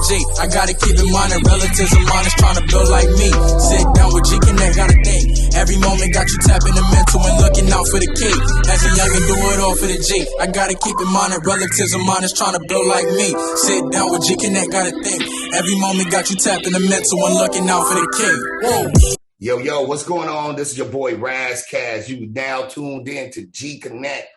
G. I gotta keep in mind that relatives of mine is trying to build like me. Sit down with G Connect, gotta think. Every moment got you tapping the mental and looking out for the key. As a youngin', do it all for the G. I gotta keep in mind that relatives of mine is trying to build like me. Sit down with G Connect, gotta think. Every moment got you tapping the mental and looking out for the key. Whoa. Yo, what's going on? This is your boy Razcast. You now tuned in to G Connect,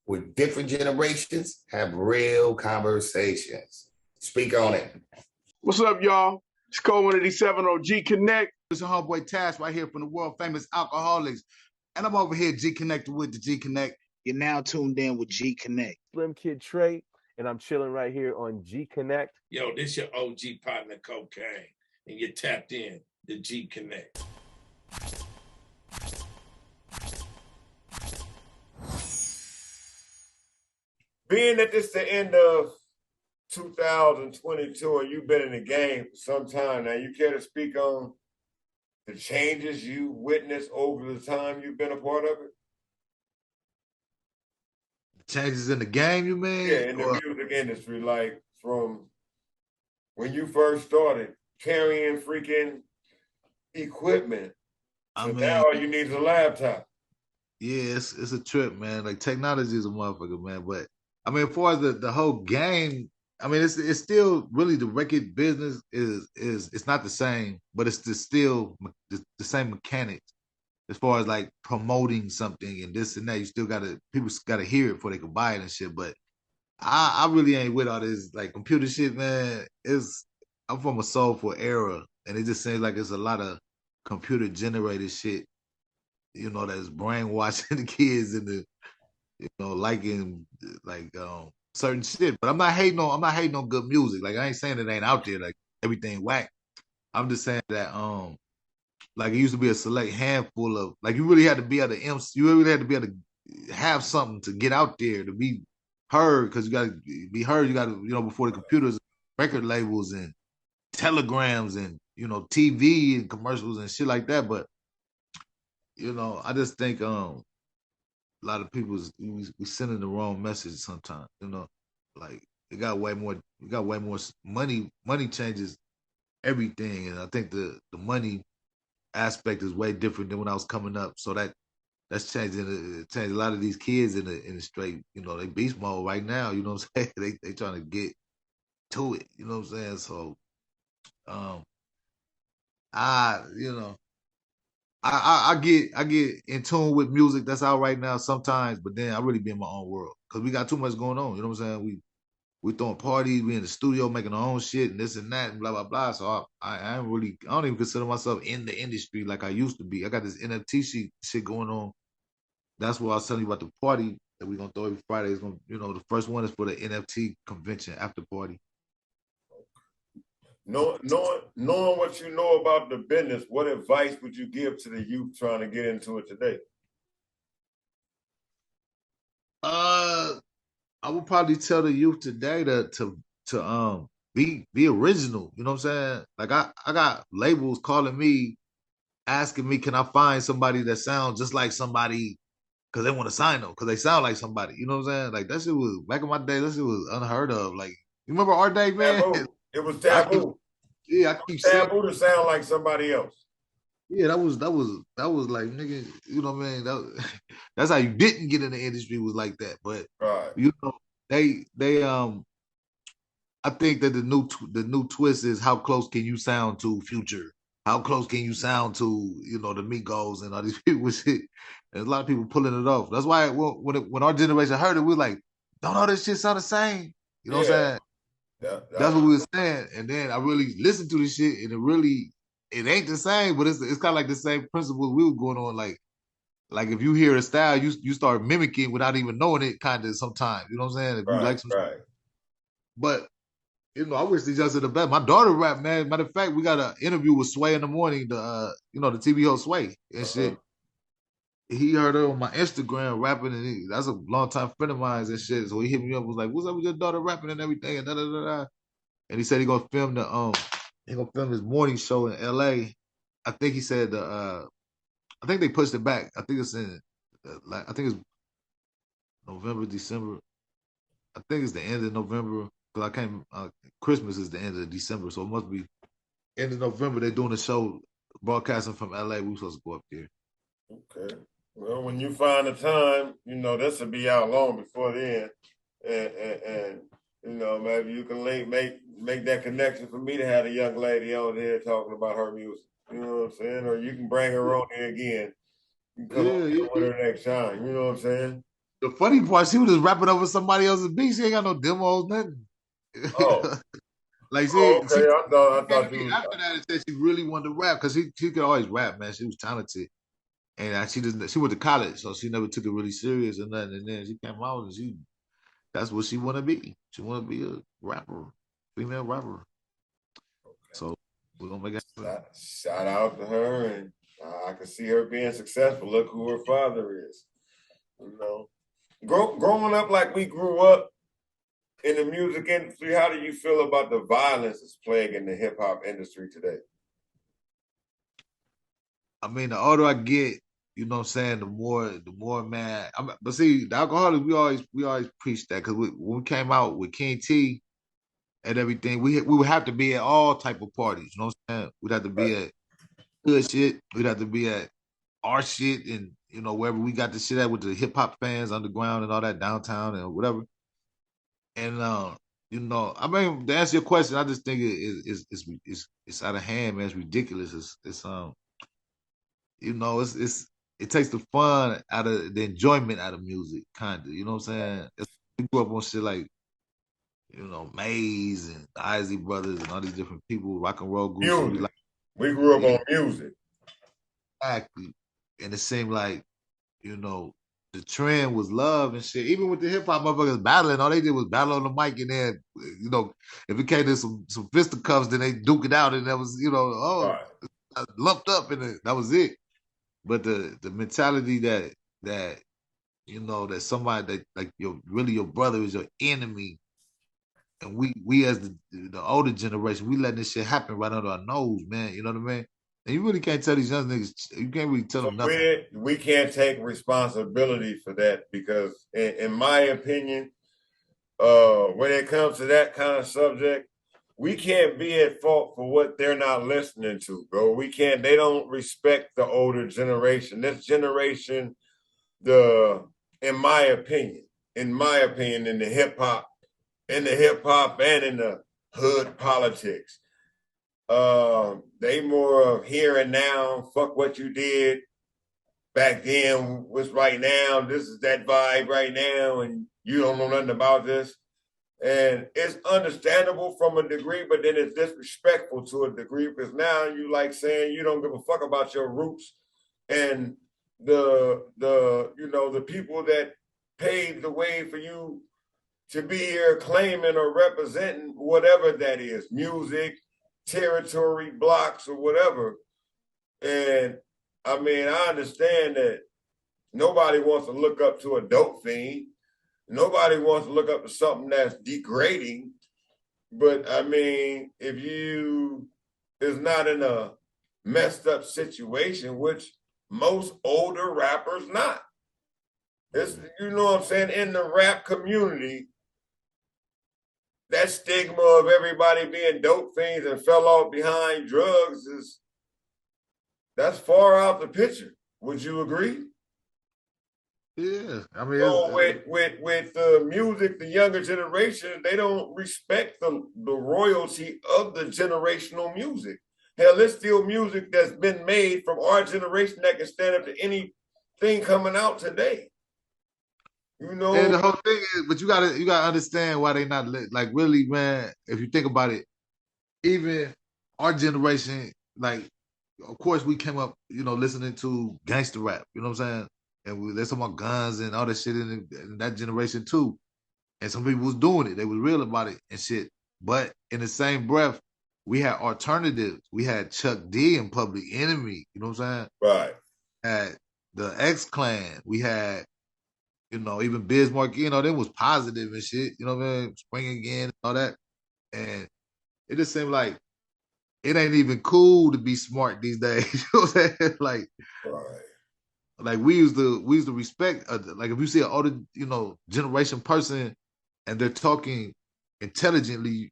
where different generations have real conversations. Speak on it. What's up, y'all? It's Code 187 on G Connect. It's your homeboy Tash right here from the world famous Alkaholiks. And I'm over here G Connected with the G Connect. You're now tuned in with G Connect. Slim Kid Trey, and I'm chilling right here on G Connect. Yo, this your OG partner Cocaine, and you're tapped in to G Connect. Being that this is the end of 2022 and you've been in the game for some time now, you care to speak on the changes you witnessed over the time you've been a part of it? Changes in the game, you mean? Yeah, in the music industry, like from when you first started carrying freaking equipment. So now all you need is a laptop. Yeah, it's a trip, man. Like technology is a motherfucker, man. But I mean, as far as the whole game, I mean, it's still really the record business is it's not the same, but it's still the same mechanics as far as like promoting something and this and that. You still people gotta hear it before they can buy it and shit. But I really ain't with all this like computer shit, man. I'm from a soulful era, and it just seems like it's a lot of computer generated shit, you know, that's brainwashing the kids into, you know, liking like certain shit. But I'm not hating on good music. Like I ain't saying it ain't out there, like everything whack. I'm just saying that like it used to be a select handful of, like you really had to be able to you really had to be able to have something to get out there to be heard, because you gotta be heard, you gotta, you know, before the computers, record labels and telegrams and, you know, TV and commercials and shit like that. But you know, I just think a lot of people we sending the wrong message sometimes. You know, like it got way more money. Money changes everything, and I think the money aspect is way different than when I was coming up. So that's changing. It changed a lot of these kids in the straight. You know, they beast mode right now. You know what I'm saying? They trying to get to it. You know what I'm saying? So, I get in tune with music that's out right now sometimes, but then I really be in my own world because we got too much going on. You know what I'm saying? We throwing parties, we in the studio making our own shit and this and that and blah blah blah. So I don't even consider myself in the industry like I used to be. I got this NFT shit going on. That's what I was telling you about the party that we're gonna throw every Friday. It's gonna, you know, the first one is for the NFT convention after party. Knowing what you know about the business, what advice would you give to the youth trying to get into it today? I would probably tell the youth today to be original. You know what I'm saying? Like I got labels calling me, asking me, can I find somebody that sounds just like somebody, because they want to sign them because they sound like somebody. You know what I'm saying? Like that shit was back in my day. That shit was unheard of. Like you remember our day, man? Taboo. It was taboo. I keep taboo to sound like somebody else. Yeah, that was like, nigga, you know what I mean? That's how you didn't get in the industry, was like that. But right. You know, they I think that the new twist is how close can you sound to Future? How close can you sound to, you know, the Migos and all these people with shit? There's a lot of people pulling it off. That's why when our generation heard it, we were like, don't all this shit sound the same. You know what I'm saying? That's what we were saying. And then I really listened to this shit, and it ain't the same, but it's kind of like the same principle we were going on. Like if you hear a style, you start mimicking without even knowing it, kind of sometimes. You know what I'm saying? If you like some shit. But you know, I wish these guys are the best. My daughter rap, man. Matter of fact, we got an interview with Sway in the morning. The the TV host Sway and shit. He heard her on my Instagram rapping, and that's a long time friend of mine and shit. So he hit me up, was like, "What's up with your daughter rapping and everything?" And da da da da. And he said he gonna film his morning show in L.A. I think he said I think they pushed it back. I think it's in I think it's November, December. I think it's the end of November, I came. Christmas is the end of December, so it must be end of November. They're doing a show broadcasting from LA. We supposed to go up there. Okay. Well, when you find the time, this will be out long before then, and maybe you can make that connection for me to have a young lady on here talking about her music. You know what I'm saying? Or you can bring her on here again. You can come on with her next time. You know what I'm saying? The funny part, she was just rapping over somebody else's beat. She ain't got no demos, nothing. Oh. Like okay. I thought you after that and said she really wanted to rap because she could always rap, man. She was talented. And she went to college, so she never took it really serious or nothing. And then she came out and that's what she wanna be. She wanna be a rapper, female rapper. Okay. So we're gonna make it happen. Shout out to her, and I can see her being successful. Look who her father is. Growing up like we grew up in the music industry, how do you feel about the violence that's plaguing the hip hop industry today? I mean, the older I get, you know what I'm saying, the more man. But see, the Alkaholiks, we always preach that because when we came out with King T and everything, we would have to be at all type of parties. You know what I'm saying? We'd have to be at good shit. We'd have to be at our shit and wherever we got the shit at with the hip hop fans, underground and all that downtown and whatever. And I mean, to answer your question, I just think it's out of hand, man. It's ridiculous. It takes the fun out of the enjoyment out of music, kind of. You know what I'm saying? We grew up on shit like, Maze and the Isley Brothers and all these different people, rock and roll groups. We grew up on music. Exactly. And it seemed like, the trend was love and shit. Even with the hip hop motherfuckers battling, all they did was battle on the mic and then, if it came to some fisticuffs, then they duke it out and that was, lumped up and that was it. But the mentality that that somebody that like your brother is your enemy, and we as the older generation, we letting this shit happen right under our nose, man. You know what I mean? And you really can't tell these young niggas. You can't really tell them nothing. We can't take responsibility for that because, in my opinion, when it comes to that kind of subject, we can't be at fault for what they're not listening to, bro. We can't. They don't respect the older generation. This generation, in my opinion, in the hip hop and in the hood politics, they more of here and now. Fuck what you did back then. What's right now? This is that vibe right now, and you don't know nothing about this. And it's understandable from a degree, but then it's disrespectful to a degree because now you like saying you don't give a fuck about your roots and the people that paved the way for you to be here claiming or representing whatever that is, music, territory, blocks, or whatever. And I mean, I understand that nobody wants to look up to a dope fiend. Nobody wants to look up to something that's degrading. But I mean, if you is not in a messed up situation, which most older rappers not. It's, you know what I'm saying? In the rap community, that stigma of everybody being dope fiends and fell off behind drugs that's far out the picture. Would you agree? Yeah, I mean, so with the music, the younger generation, they don't respect the royalty of the generational music. Hell, it's still music that's been made from our generation that can stand up to anything coming out today. And the whole thing is, but you gotta understand why they not like really, man. If you think about it, even our generation, like, of course, we came up, listening to gangster rap. You know what I'm saying? And there's some more guns and all that shit in that generation too. And some people was doing it. They was real about it and shit. But in the same breath, we had alternatives. We had Chuck D and Public Enemy. You know what I'm saying? Right. Had the X-Clan. We had, even Biz Markie, them was positive and shit. You know what I mean? Spring Again and all that. And it just seemed like it ain't even cool to be smart these days. You know what I'm saying? Like, right. Like we used to respect, like if you see an older, generation person and they're talking intelligently.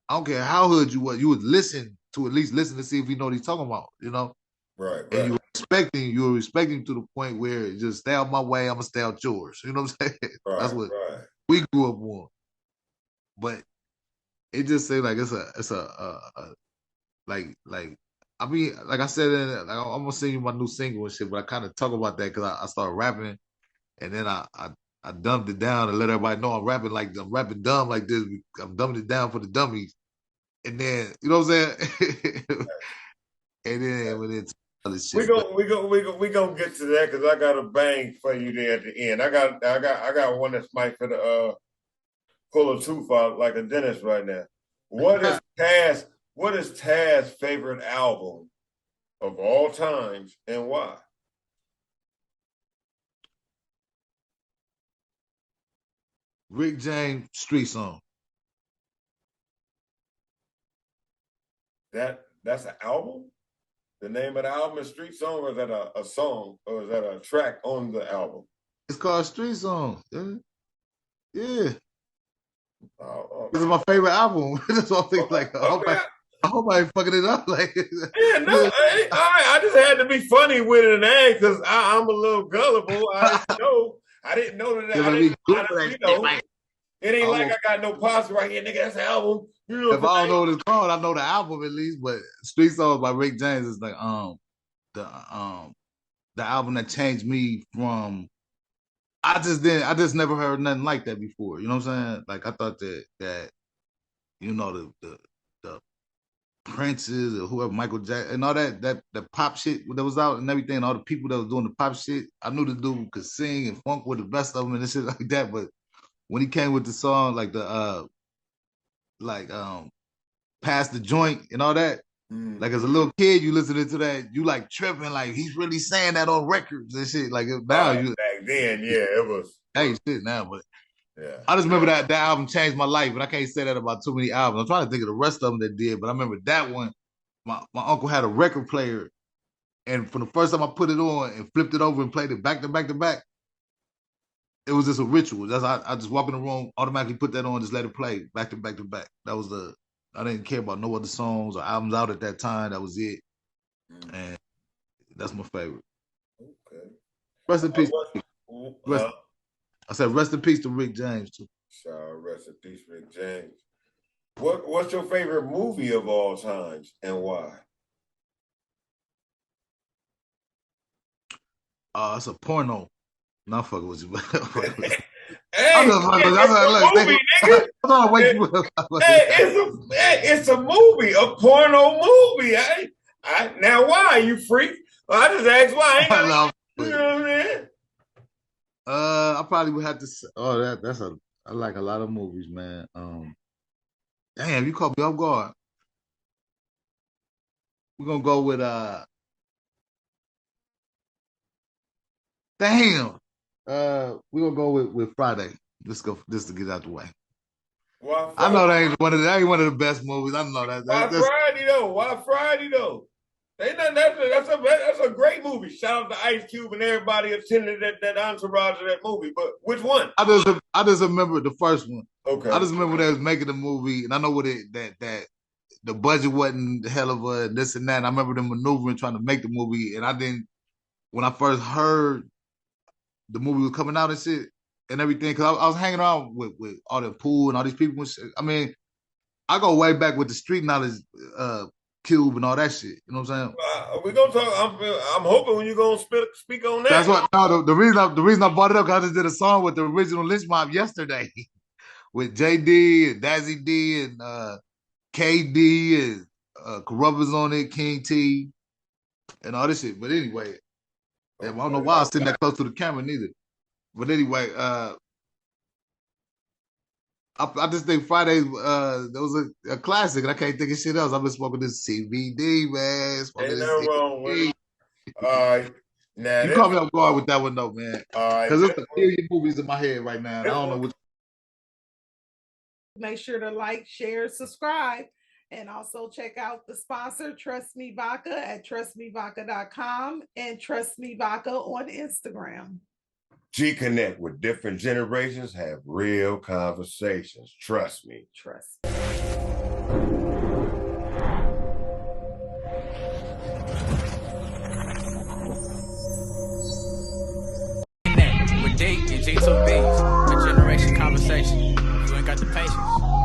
I don't care how hood you was, you would listen to at least listen to see if you know what he's talking about, you know. Right. And you were respecting to the point where it just stay out my way, I'm gonna stay out yours. You know what I'm saying? Right, That's what right. we grew up on. But it just say like it's a like I mean, like I said, like, I'm gonna send you my new single and shit, but I kind of talk about that because I started rapping, and then I dumbed it down and let everybody know I'm rapping dumb like this. I'm dumbing it down for the dummies, and then you know what I'm saying. And then when it's other shit, we gonna get to that because I got a bang for you there at the end. I got one that's might for the pull a tooth out like a dentist right now. What is Taz's favorite album of all times and why? Rick James Street Song. That's an album? The name of the album is Street Song, or is that a song, or is that a track on the album? It's called Street Song. Yeah. Okay. This is my favorite album. That's what I think. Like, I hope I ain't fucking it up. Like, yeah, no, I just had to be funny with it and act because I'm a little gullible. I didn't know that. It ain't like I got no posse right here, nigga. That's the album. You know, if I don't know what it's called, I know the album at least. But Street Songs by Rick James is like the album that changed me from. I just never heard nothing like that before. You know what I'm saying? Like I thought that you know the Princes or whoever, Michael Jackson and all that pop shit that was out and everything, and all the people that was doing the pop shit. I knew the dude could sing and funk with the best of them and shit like that. But when he came with the song like Pass the Joint and all that, like as a little kid, you listening to that, you like tripping, like he's really saying that on records and shit. Like now back then, yeah, it was. Hey, shit now, but yeah, I just remember that album changed my life, and I can't say that about too many albums. I'm trying to think of the rest of them that did, but I remember that one. My uncle had a record player, and from the first time I put it on and flipped it over and played it back to back to back, it was just a ritual. That's I just walk in the room, automatically put that on, just let it play back to back to back. That was I didn't care about no other songs or albums out at that time. That was it, and that's my favorite. Okay. Rest in peace. I said rest in peace to Rick James too. Rest in peace, Rick James. What's your favorite movie of all times and why? It's a porno. Not fucking with you. Hey, it's a movie, a porno movie. Now why, you freak? Well, I just asked why. You know what I mean? I probably would have to say, I like a lot of movies, man. Damn, you caught me off guard. We're gonna go with damn. We're gonna go with Friday. Let's go just to get out the way. Why I know that ain't one of the best movies. I know that. Why Friday though? That's a great movie. Shout out to Ice Cube and everybody attending that entourage of that movie. But which one? I just remember the first one. Okay. I just remember they was making the movie, and I know that the budget wasn't the hell of a this and that. And I remember them maneuvering trying to make the movie, and I didn't. When I first heard the movie was coming out and shit and everything, because I was hanging around with all the pool and all these people and shit. I mean, I go way back with the street knowledge Cube and all that shit. You know what I'm saying? We're gonna talk. I'm hoping when you're gonna speak on that. That's what. No, the reason I brought it up because I just did a song with the original Lynch Mob yesterday with JD and Dazzy D and KD and Corrupt on it, King T, and all this shit. But anyway, I don't know why I was sitting that close to the camera neither. But anyway, I just think Fridays that was a classic, and I can't think of shit else. I've been smoking this CBD, man. Ain't nothing wrong with it. All right. Now, you caught me off guard with that one though, man. All right. Because there's a million movies in my head right now. And I don't know which. Make sure to like, share, subscribe, and also check out the sponsor, Trust Me Vodka, at trustmevodka.com and Trust Me Vodka on Instagram. G Connect, with different generations have real conversations. Trust me. Trust. With D and G2Bs, a generation conversation. If you ain't got the patience,